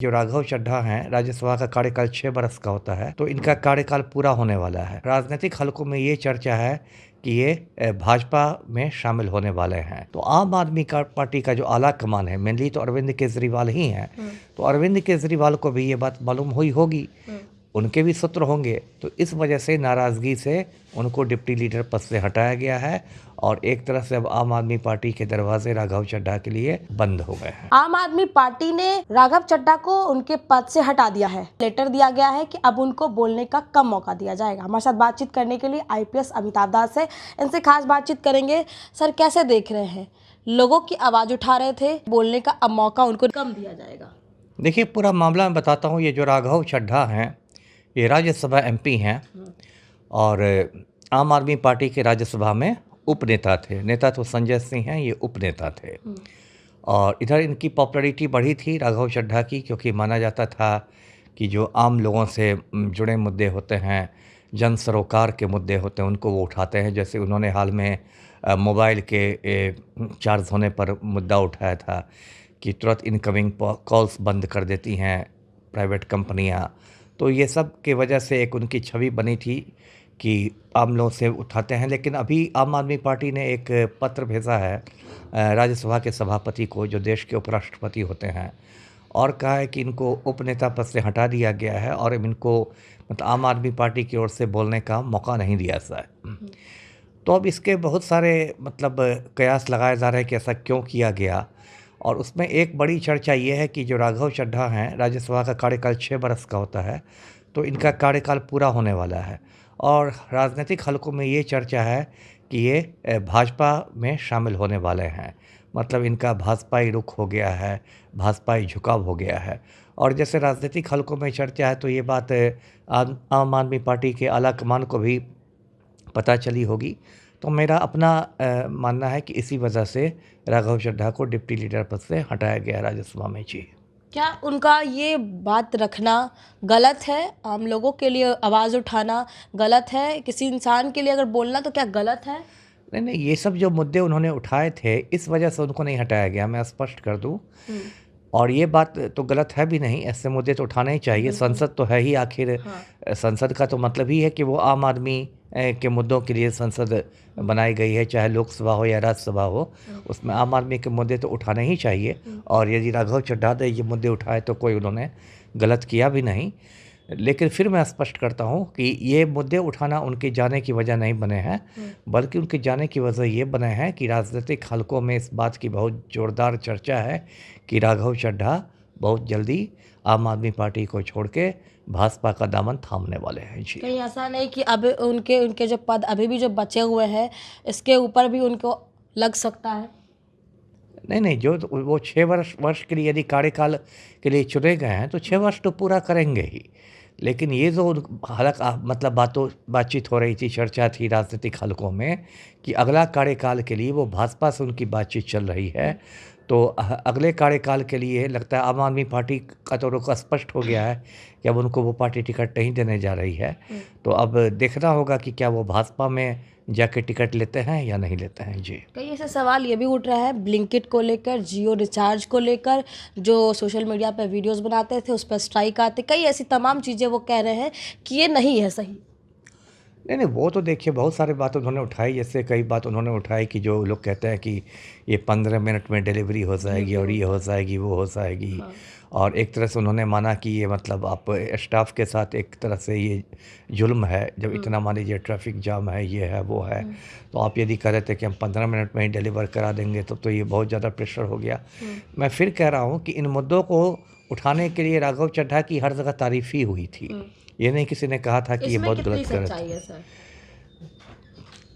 जो राघव चड्ढा हैं, राज्यसभा का कार्यकाल 6 बरस का होता है, तो इनका कार्यकाल पूरा होने वाला है। राजनीतिक हलकों में ये चर्चा है कि ये भाजपा में शामिल होने वाले हैं। तो आम आदमी का पार्टी का जो आला कमान है, मेनली तो अरविंद केजरीवाल ही हैं। तो अरविंद केजरीवाल को भी ये बात मालूम हुई होगी, उनके भी सूत्र होंगे। तो इस वजह से नाराज़गी से उनको डिप्टी लीडर पद से हटाया गया है और एक तरह से अब आम आदमी पार्टी के दरवाजे राघव चड्ढा के लिए बंद हो गए हैं। आम आदमी पार्टी ने राघव चड्ढा को उनके पद से हटा दिया है। लेटर दिया गया है कि अब उनको बोलने का कम मौका दिया जाएगा। हमारे साथ बातचीत करने के लिए आईपीएस अमिताभ दास है, इनसे खास बातचीत करेंगे। सर, कैसे देख रहे हैं? लोगों की आवाज उठा रहे थे, बोलने का अब मौका उनको कम दिया जाएगा। देखिए, पूरा मामला मैं बताता हूँ। ये जो राघव चड्ढा हैं, ये राज्यसभा एमपी हैं और आम आदमी पार्टी के राज्यसभा में उपनेता थे। नेता तो संजय सिंह हैं, ये उपनेता थे। और इधर इनकी पॉपुलैरिटी बढ़ी थी राघव चड्ढा की, क्योंकि माना जाता था कि जो आम लोगों से जुड़े मुद्दे होते हैं, जन सरोकार के मुद्दे होते हैं, उनको वो उठाते हैं। जैसे उन्होंने हाल में मोबाइल के चार्ज होने पर मुद्दा उठाया था कि तुरंत इनकमिंग कॉल्स बंद कर देती हैं प्राइवेट कंपनियां। तो ये सब के वजह से एक उनकी छवि बनी थी कि आम लोगों से उठाते हैं। लेकिन अभी आम आदमी पार्टी ने एक पत्र भेजा है राज्यसभा के सभापति को, जो देश के उपराष्ट्रपति होते हैं, और कहा है कि इनको उपनेता पद से हटा दिया गया है और इनको मतलब आम आदमी पार्टी की ओर से बोलने का मौका नहीं दिया जा है। तो अब इसके बहुत सारे मतलब कयास लगाए जा रहे हैं कि ऐसा क्यों किया गया। और उसमें एक बड़ी चर्चा ये है कि जो राघव चड्ढा हैं, राज्यसभा का कार्यकाल 6 बरस का होता है, तो इनका कार्यकाल पूरा होने वाला है। और राजनीतिक हलकों में ये चर्चा है कि ये भाजपा में शामिल होने वाले हैं। मतलब इनका भाजपाई रुख हो गया है, भाजपाई झुकाव हो गया है। और जैसे राजनीतिक हलकों में चर्चा है, तो ये बात आम आदमी पार्टी के आला कमान को भी पता चली होगी। तो मेरा अपना मानना है कि इसी वजह से राघव चड्ढा को डिप्टी लीडर पद से हटाया गया राज्यसभा में। जी, क्या उनका ये बात रखना गलत है? आम लोगों के लिए आवाज़ उठाना गलत है? किसी इंसान के लिए अगर बोलना तो क्या गलत है? नहीं, ये सब जो मुद्दे उन्होंने उठाए थे, इस वजह से उनको नहीं हटाया गया, मैं स्पष्ट कर दूं। और ये बात तो गलत है भी नहीं, ऐसे मुद्दे तो उठाने ही चाहिए। संसद तो है ही आखिर। संसद का तो मतलब ही है कि वो आम आदमी के मुद्दों के लिए संसद बनाई गई है, चाहे लोकसभा हो या राज्यसभा हो। उसमें आम आदमी के मुद्दे तो उठाने ही चाहिए। और यदि राघव चड्ढा ने ये मुद्दे उठाए तो कोई उन्होंने गलत किया भी नहीं। लेकिन फिर मैं स्पष्ट करता हूँ कि ये मुद्दे उठाना उनके जाने की वजह नहीं बने हैं, बल्कि उनके जाने की वजह ये बने हैं कि राजनीतिक हलकों में इस बात की बहुत ज़ोरदार चर्चा है कि राघव चड्ढा बहुत जल्दी आम आदमी पार्टी को छोड़ के भाजपा का दामन थामने वाले हैं। जी, कहीं ऐसा नहीं कि अब उनके जो पद अभी भी जो बचे हुए हैं, इसके ऊपर भी उनको लग सकता है? नहीं, जो वो 6 वर्ष के लिए यदि कार्यकाल के लिए चुने गए हैं, तो 6 वर्ष तो पूरा करेंगे ही। लेकिन ये जो मतलब बातचीत हो रही थी, चर्चा थी राजनीतिक हलकों में कि अगला कार्यकाल के लिए वो भाजपा से उनकी बातचीत चल रही है। तो अगले कार्यकाल के लिए लगता है आम आदमी पार्टी का तो रुख स्पष्ट हो गया है कि अब उनको वो पार्टी टिकट नहीं देने जा रही है। तो अब देखना होगा कि क्या वो भाजपा में जाके टिकट लेते हैं या नहीं लेते हैं। जी, कई ऐसे सवाल ये भी उठ रहा है ब्लिंकिट को लेकर, जियो रिचार्ज को लेकर, जो सोशल मीडिया पर वीडियोस बनाते थे उस पर स्ट्राइक आते, कई ऐसी तमाम चीज़ें वो कह रहे हैं कि ये नहीं है सही। नहीं, वो तो देखिए बहुत सारी बात उन्होंने उठाई। जैसे कई बात उन्होंने उठाई कि जो लोग कहते हैं कि ये 15 मिनट में डिलीवरी हो जाएगी और ये हो जाएगी, वो हो जाएगी। और एक तरह से उन्होंने माना कि ये मतलब आप स्टाफ के साथ एक तरह से ये जुल्म है। जब इतना मान लीजिए ट्रैफिक जाम है, ये है, वो है, तो आप यदि कह रहे थे कि हम 15 मिनट में ही डिलीवर करा देंगे तो ये बहुत ज़्यादा प्रेशर हो गया। मैं फिर कह रहा हूँ कि इन मुद्दों को उठाने के लिए राघव चड्ढा की हर जगह तारीफ ही हुई थी। ये नहीं किसी ने कहा था कि ये बहुत गलत सच्चाई है।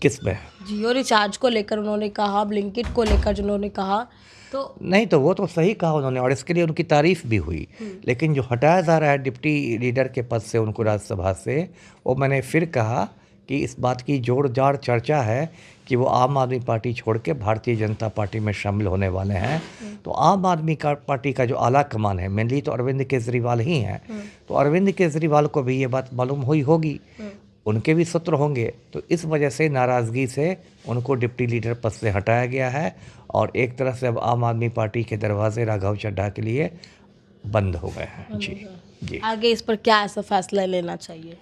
किस में? जियो रिचार्ज को लेकर उन्होंने कहा, ब्लिंकिट को लेकर जिन्होंने कहा, तो नहीं, तो वो तो सही कहा उन्होंने और इसके लिए उनकी तारीफ भी हुई। लेकिन जो हटाया जा रहा है डिप्टी लीडर के पद से उनको राज्यसभा से, वो मैंने फिर कहा कि इस बात की जोरदार चर्चा है कि वो आम आदमी पार्टी छोड़ के भारतीय जनता पार्टी में शामिल होने वाले हैं। तो आम आदमी का पार्टी का जो आला कमान है, मेनली तो अरविंद केजरीवाल ही हैं। तो अरविंद केजरीवाल को भी ये बात मालूम हुई होगी, उनके भी सूत्र होंगे। तो इस वजह से नाराज़गी से उनको डिप्टी लीडर पद से हटाया गया है और एक तरह से अब आम आदमी पार्टी के दरवाजे राघव चड्ढा के लिए बंद हो गए हैं। जी जी। आगे इस पर क्या ऐसा फैसला लेना चाहिए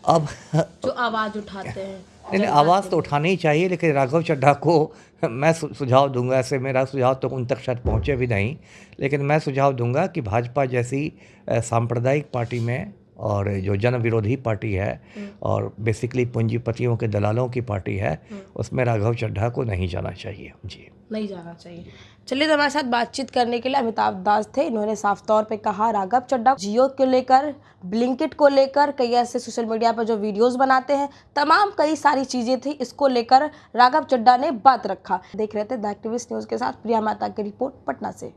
अब जो आवाज़ उठाते हैं? नहीं, आवाज़ तो उठानी ही चाहिए, लेकिन राघव चड्ढा को मैं सुझाव दूंगा, ऐसे मेरा सुझाव तो उन तक शायद पहुँचे भी नहीं, लेकिन मैं सुझाव दूंगा कि भाजपा जैसी सांप्रदायिक पार्टी में, और जो जन विरोधी पार्टी है और बेसिकली पूंजीपतियों के दलालों की पार्टी है, उसमें राघव चड्ढा को नहीं जाना चाहिए। जी नहीं जाना चाहिए। चलिए, तो हमारे साथ बातचीत करने के लिए अमिताभ दास थे। इन्होंने साफ तौर पे कहा राघव चड्ढा जियो को लेकर, ब्लिंकिट को लेकर, कई ऐसे सोशल मीडिया पर जो वीडियोस बनाते हैं, तमाम कई सारी चीज़ें थी, इसको लेकर राघव चड्ढा ने बात रखा। देख रहे थे द एक्टिविस्ट न्यूज़ के साथ प्रिया मेहता की रिपोर्ट पटना से।